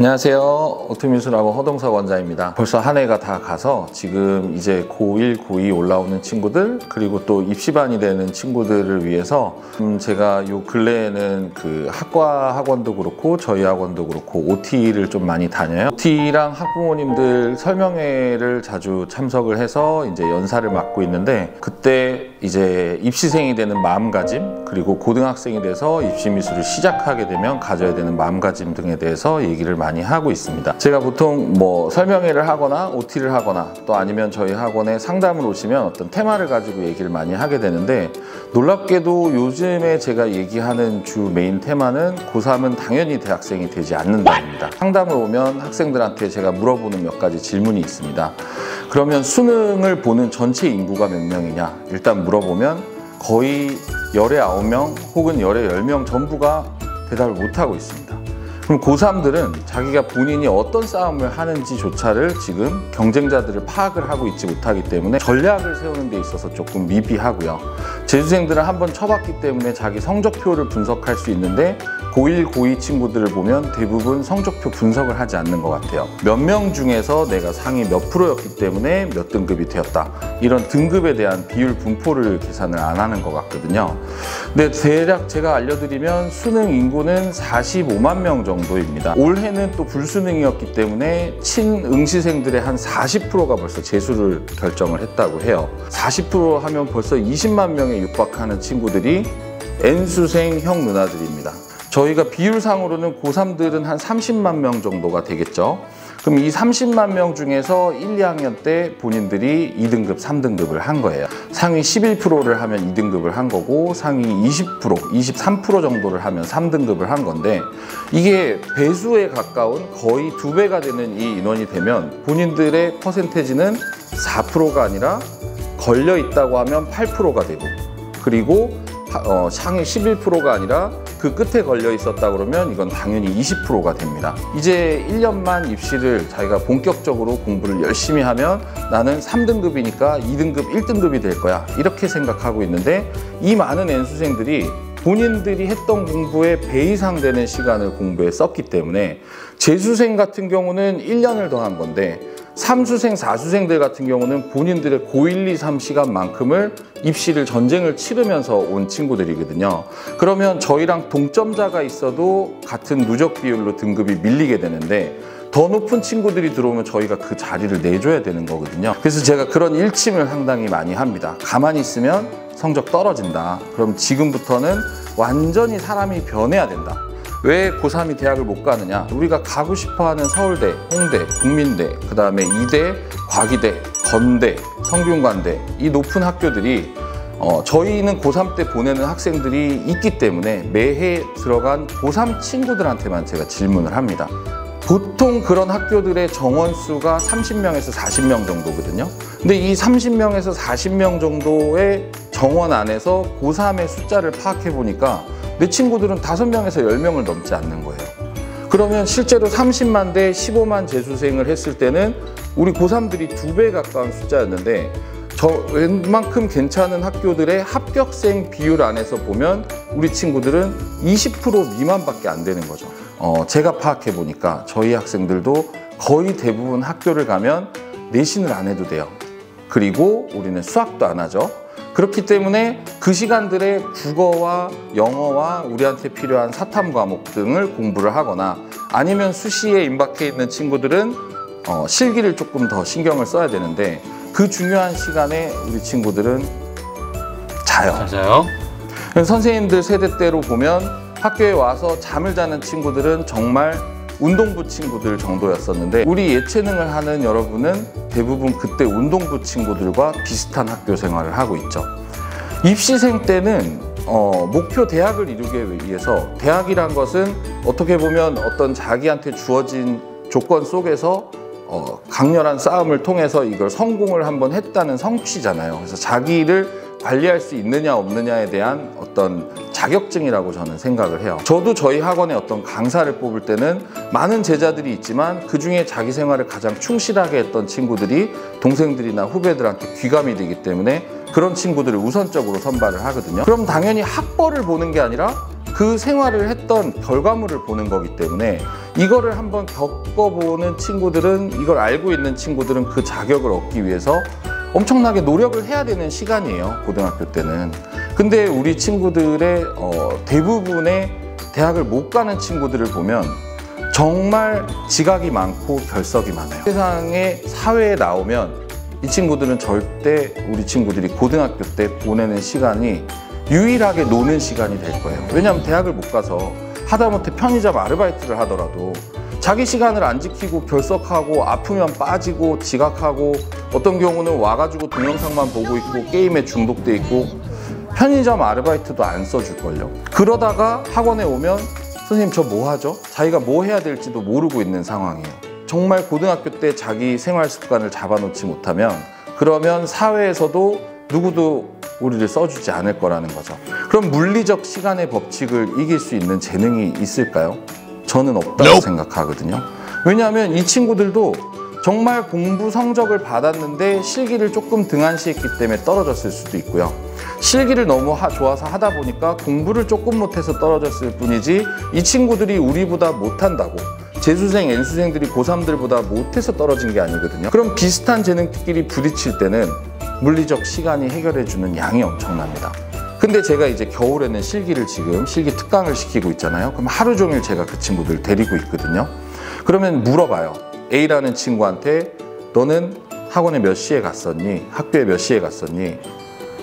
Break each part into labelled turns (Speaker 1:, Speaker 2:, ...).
Speaker 1: 안녕하세요. 오토미술학원 허동석 원장입니다. 벌써 한 해가 다 가서 지금 이제 고1, 고2 올라오는 친구들, 그리고 또 입시반이 되는 친구들을 위해서 제가 요 근래에는 그 학과 학원도 그렇고 저희 학원도 그렇고 OT를 좀 많이 다녀요. OT랑 학부모님들 설명회를 자주 참석을 해서 이제 연사를 맡고 있는데, 그때 이제 입시생이 되는 마음가짐, 그리고 고등학생이 돼서 입시미술을 시작하게 되면 가져야 되는 마음가짐 등에 대해서 얘기를 많이 하고 있습니다. 제가 보통 뭐 설명회를 하거나 OT를 하거나 또 아니면 저희 학원에 상담을 오시면 어떤 테마를 가지고 얘기를 많이 하게 되는데, 놀랍게도 요즘에 제가 얘기하는 주 메인 테마는 고3은 당연히 대학생이 되지 않는다입니다. 상담을 오면 학생들한테 제가 물어보는 몇 가지 질문이 있습니다. 그러면 수능을 보는 전체 인구가 몇 명이냐? 일단 물어보면 거의 열에 9명 혹은 열에 10명 전부가 대답을 못하고 있습니다. 그럼 고3들은 자기가 본인이 어떤 싸움을 하는지조차를 지금 경쟁자들을 파악을 하고 있지 못하기 때문에 전략을 세우는 데 있어서 조금 미비하고요. 재수생들은 한번 쳐봤기 때문에 자기 성적표를 분석할 수 있는데, 고1, 고2 친구들을 보면 대부분 성적표 분석을 하지 않는 것 같아요. 몇 명 중에서 내가 상위 몇 프로였기 때문에 몇 등급이 되었다, 이런 등급에 대한 비율 분포를 계산을 안 하는 것 같거든요. 근데 대략 제가 알려드리면 수능 인구는 45만 명 정도입니다. 올해는 또 불수능이었기 때문에 친응시생들의 한 40%가 벌써 재수를 결정을 했다고 해요. 40% 하면 벌써 20만 명에 육박하는 친구들이 N수생 형 누나들입니다. 저희가 비율상으로는 고3들은 한 30만 명 정도가 되겠죠. 그럼 이 30만 명 중에서 1, 2학년 때 본인들이 2등급, 3등급을 한 거예요. 상위 11%를 하면 2등급을 한 거고, 상위 20%, 23% 정도를 하면 3등급을 한 건데, 이게 배수에 가까운 거의 2배가 되는 이 인원이 되면 본인들의 퍼센테이지는 4%가 아니라 걸려있다고 하면 8%가 되고, 그리고 상위 11%가 아니라 그 끝에 걸려 있었다 그러면 이건 당연히 20%가 됩니다. 이제 1년만 입시를 자기가 본격적으로 공부를 열심히 하면 나는 3등급이니까 2등급, 1등급이 될 거야, 이렇게 생각하고 있는데, 이 많은 N수생들이 본인들이 했던 공부의 배 이상 되는 시간을 공부에 썼기 때문에, 재수생 같은 경우는 1년을 더 한 건데 3수생, 4수생들 같은 경우는 본인들의 고1, 2, 3 시간만큼을 입시를 전쟁을 치르면서 온 친구들이거든요. 그러면 저희랑 동점자가 있어도 같은 누적 비율로 등급이 밀리게 되는데, 더 높은 친구들이 들어오면 저희가 그 자리를 내줘야 되는 거거든요. 그래서 제가 그런 일침을 상당히 많이 합니다. 가만히 있으면 성적 떨어진다. 그럼 지금부터는 완전히 사람이 변해야 된다. 왜 고3이 대학을 못 가느냐? 우리가 가고 싶어하는 서울대, 홍대, 국민대, 그 다음에 이대, 과기대, 건대, 성균관대, 이 높은 학교들이 저희는 고3 때 보내는 학생들이 있기 때문에 매해 들어간 고3 친구들한테만 제가 질문을 합니다. 보통 그런 학교들의 정원수가 30명에서 40명 정도거든요. 근데 이 30명에서 40명 정도의 정원 안에서 고3의 숫자를 파악해 보니까 내 친구들은 5명에서 10명을 넘지 않는 거예요. 그러면 실제로 30만 대 15만 재수생을 했을 때는 우리 고3들이 2배 가까운 숫자였는데, 웬만큼 괜찮은 학교들의 합격생 비율 안에서 보면 우리 친구들은 20% 미만밖에 안 되는 거죠. 제가 파악해 보니까 저희 학생들도 거의 대부분 학교를 가면 내신을 안 해도 돼요. 그리고 우리는 수학도 안 하죠. 그렇기 때문에 그 시간들에 국어와 영어와 우리한테 필요한 사탐 과목 등을 공부를 하거나, 아니면 수시에 임박해 있는 친구들은 실기를 조금 더 신경을 써야 되는데, 그 중요한 시간에 우리 친구들은 자요.
Speaker 2: 맞아요.
Speaker 1: 선생님들 세대대로 보면 학교에 와서 잠을 자는 친구들은 정말 운동부 친구들 정도였었는데, 우리 예체능을 하는 여러분은 대부분 그때 운동부 친구들과 비슷한 학교 생활을 하고 있죠. 입시생 때는 목표 대학을 이루기 위해서, 대학이란 것은 어떻게 보면 어떤 자기한테 주어진 조건 속에서 강렬한 싸움을 통해서 이걸 성공을 한번 했다는 성취잖아요. 그래서 자기를 관리할 수 있느냐 없느냐에 대한 어떤 자격증이라고 저는 생각을 해요. 저도 저희 학원에 어떤 강사를 뽑을 때는 많은 제자들이 있지만 그 중에 자기 생활을 가장 충실하게 했던 친구들이 동생들이나 후배들한테 귀감이 되기 때문에 그런 친구들을 우선적으로 선발을 하거든요. 그럼 당연히 학벌을 보는 게 아니라 그 생활을 했던 결과물을 보는 거기 때문에 이거를 한번 겪어보는 친구들은, 이걸 알고 있는 친구들은 그 자격을 얻기 위해서 엄청나게 노력을 해야 되는 시간이에요, 고등학교 때는. 근데 우리 친구들의 대부분의 대학을 못 가는 친구들을 보면 정말 지각이 많고 결석이 많아요. 세상에, 사회에 나오면 이 친구들은 절대 우리 친구들이 고등학교 때 보내는 시간이 유일하게 노는 시간이 될 거예요. 왜냐하면 대학을 못 가서 하다못해 편의점 아르바이트를 하더라도 자기 시간을 안 지키고 결석하고 아프면 빠지고 지각하고 어떤 경우는 와가지고 동영상만 보고 있고 게임에 중독돼 있고 편의점 아르바이트도 안 써줄걸요. 그러다가 학원에 오면 선생님 저 뭐 하죠? 자기가 뭐 해야 될지도 모르고 있는 상황이에요. 정말 고등학교 때 자기 생활 습관을 잡아놓지 못하면 그러면 사회에서도 누구도 우리를 써주지 않을 거라는 거죠. 그럼 물리적 시간의 법칙을 이길 수 있는 재능이 있을까요? 저는 없다고 생각하거든요. 왜냐하면 이 친구들도 정말 공부 성적을 받았는데 실기를 조금 등한시했기 때문에 떨어졌을 수도 있고요. 실기를 너무 좋아서 하다 보니까 공부를 조금 못해서 떨어졌을 뿐이지 이 친구들이 우리보다 못한다고, 재수생, N수생들이 고3들보다 못해서 떨어진 게 아니거든요. 그럼 비슷한 재능끼리 부딪힐 때는 물리적 시간이 해결해주는 양이 엄청납니다. 근데 제가 이제 겨울에는 지금 실기 특강을 시키고 있잖아요. 그럼 하루 종일 제가 그 친구들 데리고 있거든요. 그러면 물어봐요. A라는 친구한테 너는 학원에 몇 시에 갔었니? 학교에 몇 시에 갔었니?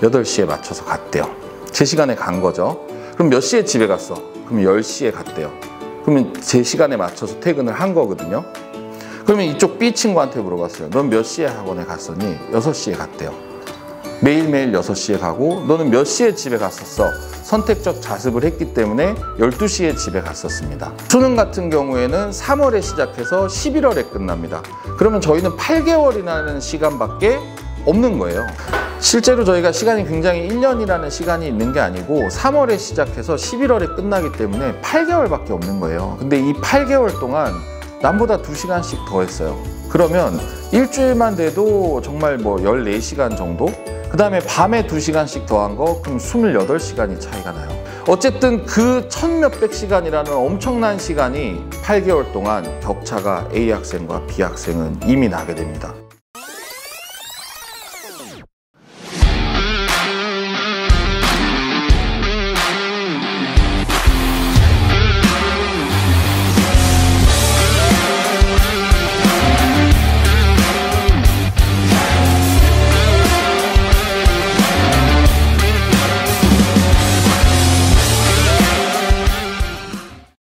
Speaker 1: 8시에 맞춰서 갔대요. 제 시간에 간 거죠. 그럼 몇 시에 집에 갔어? 그럼 10시에 갔대요. 그러면 제 시간에 맞춰서 퇴근을 한 거거든요. 그러면 이쪽 B 친구한테 물어봤어요. 넌 몇 시에 학원에 갔었니? 6시에 갔대요. 매일매일 6시에 가고 너는 몇 시에 집에 갔었어? 선택적 자습을 했기 때문에 12시에 집에 갔었습니다. 수능 같은 경우에는 3월에 시작해서 11월에 끝납니다. 그러면 저희는 8개월이라는 시간밖에 없는 거예요. 실제로 저희가 시간이 굉장히 1년이라는 시간이 있는 게 아니고 3월에 시작해서 11월에 끝나기 때문에 8개월밖에 없는 거예요. 근데 이 8개월 동안 남보다 2시간씩 더 했어요. 그러면 일주일만 돼도 정말 뭐 14시간 정도? 그 다음에 밤에 2시간씩 더한 거, 그럼 28시간이 차이가 나요. 어쨌든 그 1000몇백 시간이라는 엄청난 시간이 8개월 동안 격차가 A 학생과 B 학생은 이미 나게 됩니다.